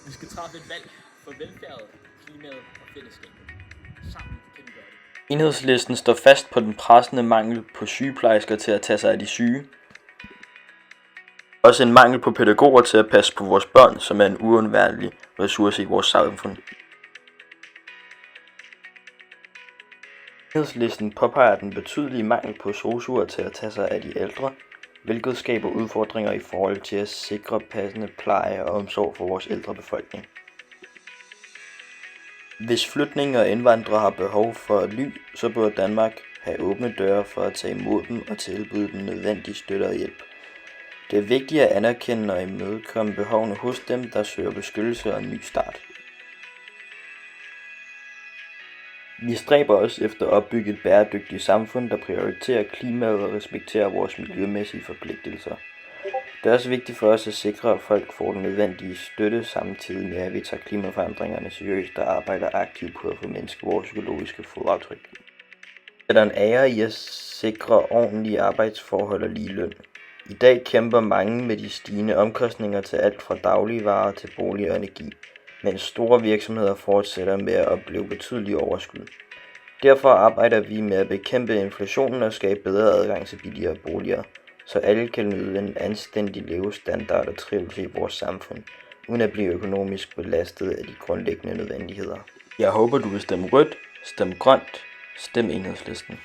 Vi skal træffe et valg for velfærd, klimaet og fællesskabet. Sammen kan vi gøre det. Enhedslisten står fast på den pressende mangel på sygeplejersker til at tage sig af de syge. Også en mangel på pædagoger til at passe på vores børn, som er en uundværlig ressource i vores samfund. Enhedslisten påpeger den betydelige mangel på sosu'er til at tage sig af de ældre, hvilket skaber udfordringer i forhold til at sikre passende pleje og omsorg for vores ældre befolkning. Hvis flygtninge og indvandrere har behov for ly, så bør Danmark have åbne døre for at tage imod dem og tilbyde dem nødvendig støtte og hjælp. Det er vigtigt at anerkende og imødekomme behovene hos dem, der søger beskyttelse og en ny start. Vi stræber også efter at opbygge et bæredygtigt samfund, der prioriterer klimaet og respekterer vores miljømæssige forpligtelser. Det er også vigtigt for os at sikre, at folk får den nødvendige støtte, samtidig med at vi tager klimaforandringerne seriøst og arbejder aktivt på at formindske vores økologiske fodaftryk. Der er en ære i at sikre ordentlige arbejdsforhold og lige løn. I dag kæmper mange med de stigende omkostninger til alt fra dagligvarer til bolig og energi, mens store virksomheder fortsætter med at opleve betydelige overskud. Derfor arbejder vi med at bekæmpe inflationen og skabe bedre adgang til billigere boliger, så alle kan nyde en anstændig levestandard og trivsel i vores samfund, uden at blive økonomisk belastet af de grundlæggende nødvendigheder. Jeg håber, du vil stemme rødt, stemme grønt, stem Enhedslisten.